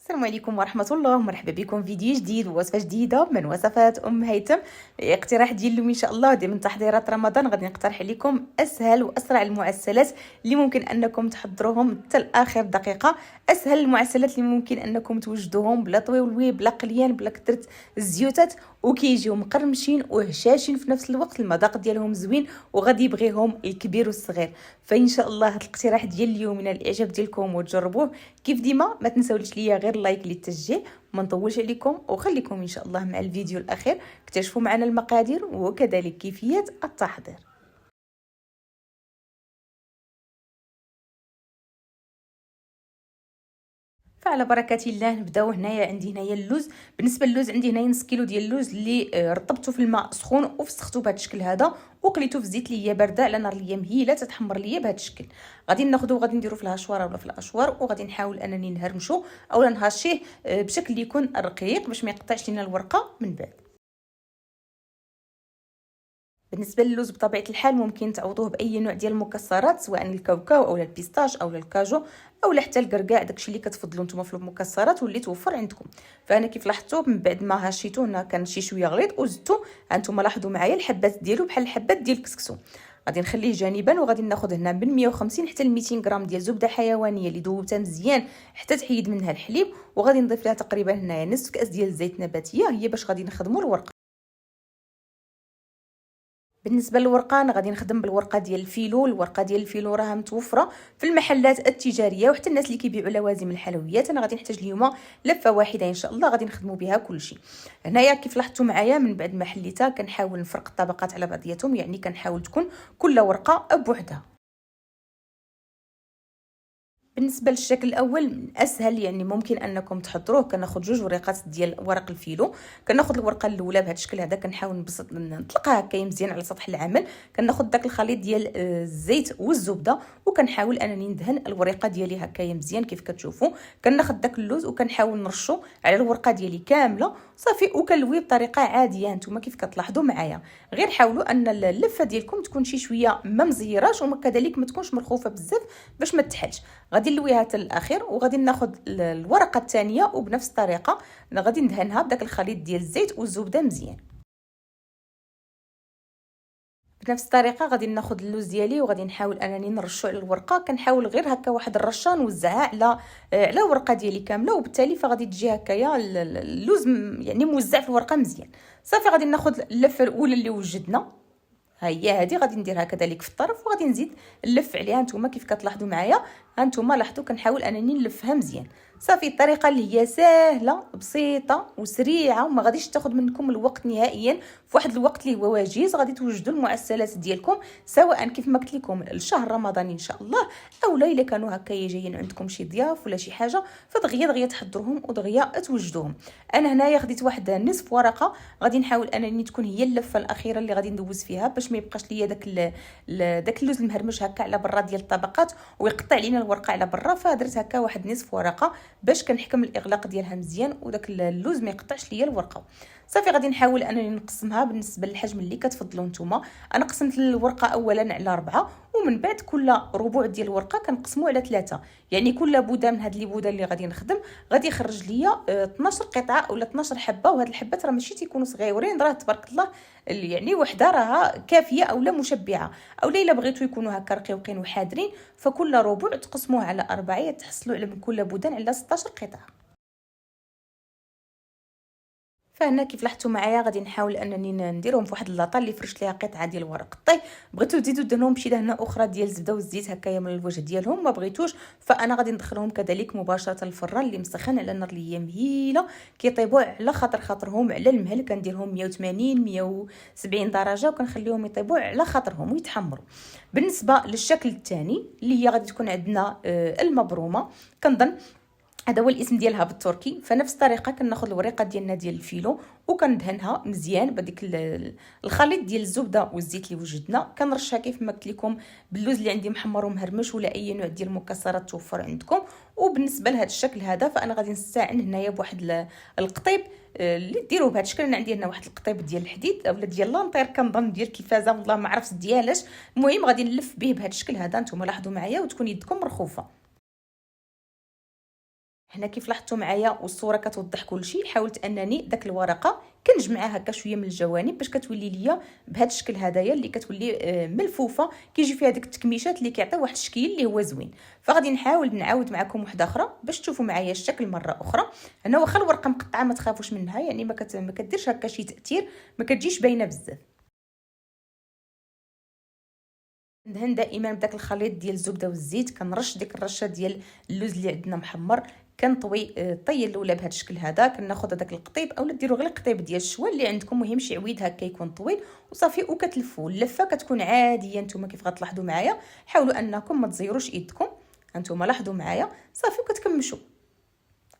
السلام عليكم ورحمة الله ومرحبا بكم في فيديو جديد ووصفة جديدة من وصفات أم هيثم. اقتراح ديال اليوم إن شاء الله من تحضيرات رمضان غادي نقترح عليكم أسهل وأسرع المعسلات اللي ممكن أنكم تحضروهم حتى لآخر دقيقة. أسهل المعسلات اللي ممكن أنكم توجدوهم بلا طويولوي بلا قليان بلا كثرة الزيوتات، وكيجيو مقرمشين وهشاشين في نفس الوقت. المذاق ديالهم زوين وغادي يبغيهم الكبير والصغير. فإن شاء الله هذا الاقتراح ديال اليوم من الإعجاب ديالكم وتجربوه. كيف ديما ما تنساوش ليا غير لايك للتشجيع، ما نطولش عليكم وخليكم ان شاء الله مع الفيديو الاخير اكتشفوا معنا المقادير وكذلك كيفيه التحضير. فعلى بركه الله نبداو. هنايا عندي هنايا اللوز. بالنسبه للوز عندي هنايا نص كيلو ديال اللوز اللي رطبته في الماء سخون وفسختو بهذا الشكل هذا وقليته في الزيت اللي هي بارده على نار اللي هي مهيله تتحمر ليا بهذا الشكل. غادي ناخذو وغادي نديرو في الهشواره ولا في الاشوار وغادي نحاول انني نهرمشو اولا نهاشيه بشكل اللي يكون رقيق باش ما يقطعش لينا الورقه من بعد. بالنسبه للوز بطبيعه الحال ممكن تعوضوه باي نوع ديال المكسرات، سواء الكاوكاو او البيستاش او الكاجو او حتى الكركاع، داكشي اللي كتفضلوا نتوما في المكسرات واللي توفر عندكم. فانا كيف لاحظتوا من بعد ما هشيتوه هنا كان شي شويه غليظ وزدتو. هانتوما لاحظوا معايا الحبات ديالو بحال الحبات ديال الكسكسو. غادي نخليه جانبا وغادي ناخذ هنا من 150 حتى ل 200 غرام ديال زبده حيوانيه اللي ذوبتها مزيان حتى تحيد منها الحليب، وغادي نضيف لها تقريبا هنايا نصف كاس ديال الزيت نباتيه هي باش غادي نخدموا الورقه. بالنسبه للورقه انا غادي نخدم بالورقه ديال الفيلو. الورقه ديال الفيلو راها متوفره في المحلات التجاريه وحتى الناس اللي كيبيعوا لوازم الحلويات. انا غادي نحتاج اليوم لفه واحده ان شاء الله غادي نخدموا بها كلشي. هنايا كيف لاحظتوا معايا من بعد ما حليتها كنحاول نفرق الطبقات على بعضياتهم، يعني كنحاول تكون كل ورقه بوحدها. بالنسبه للشكل الاول من اسهل يعني ممكن انكم تحضروه. كناخذ جوج ورقات ديال ورق الفيلو. كناخذ الورقه الاولى بهذا الشكل هذا كنحاول نبسط نطلقها هكا مزيان على سطح العمل. كناخذ داك الخليط ديال الزيت والزبده وكنحاول انني ندهن الورقه ديالي هكا مزيان كيف كتشوفوا. كناخذ داك اللوز وكنحاول نرشو على الورقه ديالي كامله صافي وكنلوي بطريقه عاديه. نتوما كيف كتلاحظوا معايا غير حاولوا ان اللفه ديالكم تكون شي شويه ما مزيراش وكذلك ما تكونش مرخوفه بزاف باش ما تحلش. غادي نلويها حتى الاخير وغادي ناخذ الورقه الثانيه وبنفس الطريقه غادي ندهنها بداك الخليط ديال الزيت والزبده مزيان. بنفس الطريقه غادي ناخذ اللوز ديالي وغادي نحاول انني نرشو على الورقه. كنحاول غير هكا واحد الرشه نوزعها على الورقه ديالي كامله، وبالتالي فغادي تجي هكايا اللوز يعني موزع في الورقه مزيان. صافي غادي ناخذ اللفه الاولى اللي وجدنا ها هي هذه غادي نديرها كذلك في الطرف وغادي نزيد نلف عليها. نتوما كيف كتلاحظوا معايا هانتوما لاحظوا كنحاول انني نلفها مزيان. صافي الطريقه اللي هي سهله بسيطه وسريعه وما غاديش تاخذ منكم الوقت نهائيا. في واحد الوقت اللي هو وجيز غادي توجدوا المعسلات ديالكم سواء كيف ما قلت لكم الشهر رمضان ان شاء الله، او لا الا كانوا هكا جايين عندكم شي ضياف ولا شي حاجه فدغيا دغيا تحضروهم ودغيا توجدوهم. انا هنايا خديت واحد نصف ورقه غادي نحاول انني تكون هي اللفه الاخيره اللي غادي ندوز فيها باش ما يبقاش ليا داك اللوز المهرمش هكا على برا ديال الطبقات ويقطع لينا الورقه على برا. فدرت هكا واحد نصف ورقه باش كنحكم الاغلاق ديالها مزيان وداك اللوز ما يقطعش ليا الورقه. صافي غادي نحاول انني نقسمها بالنسبه للحجم اللي كتفضلوا نتوما. انا قسمت الورقه اولا على 4 ومن بعد كل ربع ديال الورقه كنقسمو على 3، يعني كل بوده من هاد لي بوده اللي غادي نخدم غادي يخرج ليا 12 قطعه اولا 12 حبه. وهاد الحبات راه ماشي تيكونوا صغيورين، راه تبارك الله يعني وحده راها كافيه اولا مشبعه، اولا الا بغيتو يكونوا هكا رقيقين وحادرين فكل ربع تقسموه على 4 تحصلوا على من كل بودان على 16 قطعه. فهنا كيف لاحظتوا معايا غادي نحاول انني نديرهم في واحد اللاطه اللي فرشت ليها قطعه ديال ورق الطي. بغيتو تزيدوا دهنهم بشي دهنه اخرى ديال الزبده والزيت هكايا من الوجه ديالهم، ما بغيتوش فانا غادي ندخلهم كذلك مباشره الفران اللي مسخن على النار اللي هي مهيله كيطيبوا على خاطرهم على المهل. كنديرهم 180 170 درجه وكنخليهم يطيبوا على خاطرهم ويتحمروا. بالنسبه للشكل الثاني اللي هي غادي تكون عندنا المبرومه، كنظن هذا هو الاسم ديالها بالتركي. فنفس الطريقه كناخذ الورقه ديالنا ديال الفيلو وكندهنها مزيان بديك الخليط ديال الزبده والزيت اللي وجدنا. كنرشها كيف ما قلت لكم باللوز اللي عندي محمر ومهرمش ولا اي نوع ديال المكسرات توفر عندكم. وبالنسبه لهذا الشكل هذا فانا غادي نستعن هنايا بواحد القطيب اللي ديروه بهذا الشكل. انا عندي هنا واحد القطيب ديال الحديد اولا ديال لانطير كنظن ديال الكلفازه والله ما عرفت ديالاش. المهم غادي نلف به بهذا الشكل هذا. نتوما لاحظوا معايا وتكون يدكم مرخوفه. هنا كيف لاحظتوا معايا والصوره كتوضح كلشي، حاولت انني داك الورقه كنجمعها هكا شويه من الجوانب باش كتولي ليا بهذا الشكل هدايا اللي كتولي ملفوفه، كيجي فيها ديك التكميشات اللي كيعطيو واحد الشكل اللي هو زوين. فغادي نحاول نعاود معكم وحده اخرى باش تشوفوا معايا الشكل مره اخرى. هنا واخا الورقه مقطعه ما تخافوش منها، يعني ما كديرش هكا شي تاثير، ما كتجيش باينه بزاف. ندهن دائما بداك الخليط ديال الزبده والزيت، كنرش ديك الرشه ديال اللوز اللي عندنا محمر، كنطوي الطيه الاولى بهذا الشكل هذا. كناخذ هذاك القطيب اولا ديروا غير القطيب ديال الشوا اللي عندكم، مهم شي عويد هكا يكون طويل وصافي، وكتلفوا اللفه كتكون عاديه. نتوما كيف غتلاحظوا معايا حاولوا انكم ما تزيروش ايدكم، هانتوما لاحظوا معايا صافي، وكتكمشوا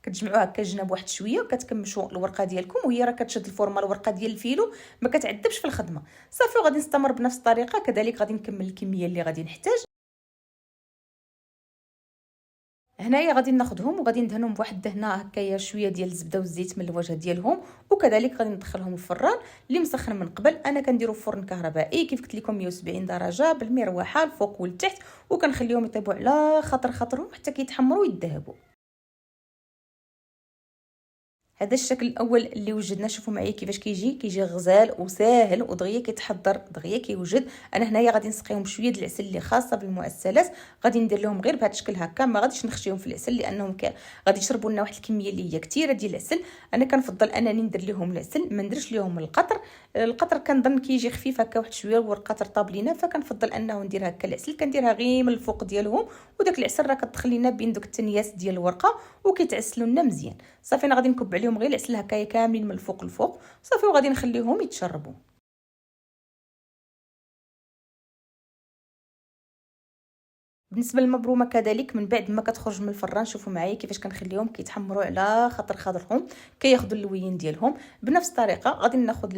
كتجمعوها هكا الجناب واحد شويه وكتكمشوا الورقه ديالكم، وهي راه كتشد الفورمه الورقه ديال الفيلو ما كتعذبش في الخدمه صافي. وغادي نستمر بنفس الطريقه كذلك، غادي نكمل الكميه اللي غادي نحتاج. هنايا غادي ناخذهم وغادي ندهنهم بواحد الدهنه هكايا شويه ديال الزبده والزيت من الوجه ديالهم، وكذلك غادي ندخلهم الفران اللي مسخن من قبل. انا كنديرو فرن كهربائي كيف قلت لكم 170 درجه بالمروحه الفوق والتحت، وكنخليهم يطيبوا على خاطرهم حتى كيتحمروا ويذهبوا. هذا الشكل الاول اللي وجدنا، شوفوا معايا كيفاش كيجي غزال وساهل ودغيا كيتحضر دغيا كيوجد. انا هنايا غادي نسقيهم شويه د العسل اللي خاصه بالمؤسسات، غادي ندير لهم غير بهذا الشكل هكا، ما غاديش نخشيهم في العسل لانهم غادي يشربوا لنا واحد الكميه اللي هي كثيره ديال العسل. انا كنفضل انني ندير لهم العسل، ما نديرش لهم القطر كنظن كيجي خفيف هكا واحد شويه والورقه ترطاب لينا، فكنفضل انه ندير هكا العسل، كنديرها غير من الفوق ديالهم، وداك العسل راه كتدخل لينا بين دوك التنياس ديال الورقه وكيتعسلوا لنا مزيان صافي. انا غادي نكب عليهم غير العسل هكايا كاملين من الفوق للفوق صافي، وغادي نخليهم يتشربوا. بالنسبه للمبرومه كذلك من بعد ما كتخرج من الفران، شوفوا معايا كيفاش كنخليهم كيتحمروا على خاطر خضرهم، كياخذوا اللوين ديالهم. بنفس الطريقه غادي ناخذ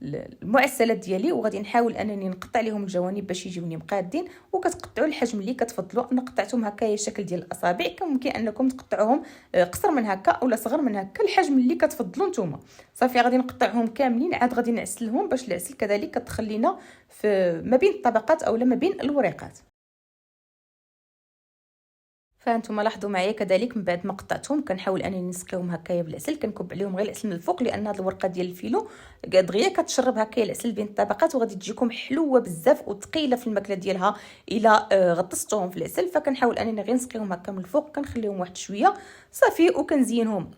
المعسلات ديالي وغادي نحاول انني نقطع لهم الجوانب باش يجيوني مقادين، وكتقطعوا الحجم اللي كتفضلوا. انا قطعتهم هكايا شكل ديال الاصابع، ممكن انكم تقطعوهم قصر من هكا اولا صغر من هكا، الحجم اللي كتفضلوا نتوما صافي. غادي نقطعهم كاملين، عاد غادي نعسلهم باش العسل كذلك كتخلينا في ما بين الطبقات اولا ما بين الوريقات. فانتم لاحظوا معايا كذلك من بعد ما قطعتهم كنحاول انني نسقيهم هكايا بالعسل، كنكب عليهم غير العسل من الفوق لان هذه الورقه ديال الفيلو دغيا كتشرب هكايا العسل بين الطبقات، وغادي تجيكم حلوه بزاف وثقيله في الماكله ديالها الا غطستوهم في العسل. فكنحاول انني غير نسقيهم هكا من الفوق، كنخليهم واحد شويه صافي وكنزينهم.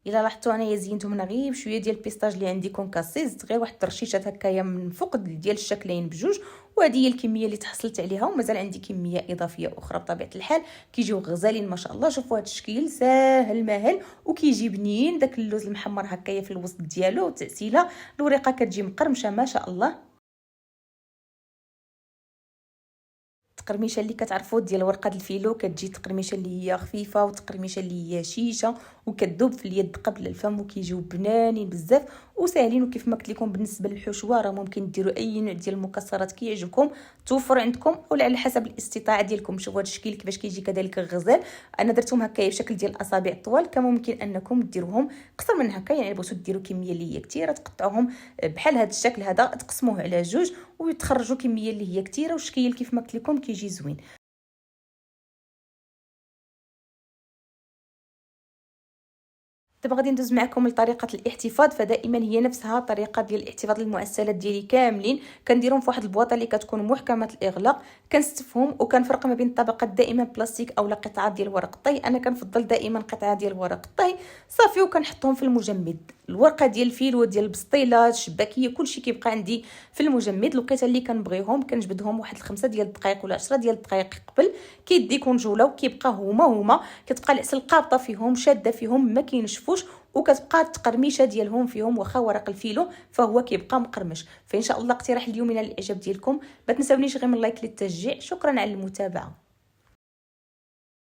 الا لاحظتوا انايا زينتهم هنا غير بشويه ديال البيستاج اللي عندي كونكاسي، زدت غير واحد الرشيشات هكايا من فوق ديال الشكلين بجوج، وهذه هي الكميه اللي تحصلت عليها، ومازال عندي كميه اضافيه اخرى بطبيعه الحال. كيجيو غزالين ما شاء الله. شوفوا هذا الشكل ساهل ماهل وكيجي بنين، داك اللوز المحمر هكايا في الوسط ديالو وتعسيله، الوريقه كتجي مقرمشه ما شاء الله. التقرميشه اللي كتعرفوا ديال ورقه الفيلو كتجي تقرميشه اللي هي خفيفه وتقرميشه اللي هي شيشه وكتذوب في اليد قبل الفم، وكيجيو بنانين بزاف وساهلين. وكيف ما قلت لكم بالنسبه للحشوه راه ممكن ديروا اي نوع ديال المكسرات كيعجبكم توفر عندكم ولا على حسب الاستطاعه ديالكم. شوفوا هذا الشكل كيفاش كيجي كذلك الغزال. انا درتهم هكايا بشكل ديال الاصابع الطوال، كان ممكن انكم ديروهم قصر من هكا، يعني بغيتو ديروا كميه اللي هي كثيره تقطعوهم بحال هذا الشكل هذا، تقسموه على جوج وتخرجوا كميه اللي هي كثيره، والشكل كيف ما قلت لكم كيجي زوين. دابا غادي ندوز معكم لطريقه الاحتفاظ. فدائما هي نفسها طريقه ديال الاحتفاظ للمعسلات ديالي كاملين، كنديرهم في واحد البواطه اللي كتكون محكمه الاغلاق، كنستفهم وكنفرق ما بين الطبقات دائما بلاستيك اولا قطعه ديال ورق الطي. انا كنفضل دائما قطعه ديال ورق الطي صافي، وكنحطهم في المجمد. الورقه ديال الفيلو ديال البسطيله الشباكيه كلشي كيبقى عندي في المجمد. الوقيته اللي كنبغيهم كنجبدهم واحد 5 ديال الدقائق ولا 10 ديال الدقائق قبل كيديكم جوله، وكيبقى هما كتبقى العسل قابطه فيهم شاده فيهم ما كينشفوش، وكتبقى التقرميشه ديالهم فيهم واخا ورق الفيلو فهو كيبقى مقرمش. فان شاء الله اقتراح اليوم من الاعجاب ديالكم، ما تنساونيش غير من لايك للتشجيع. شكرا على المتابعه.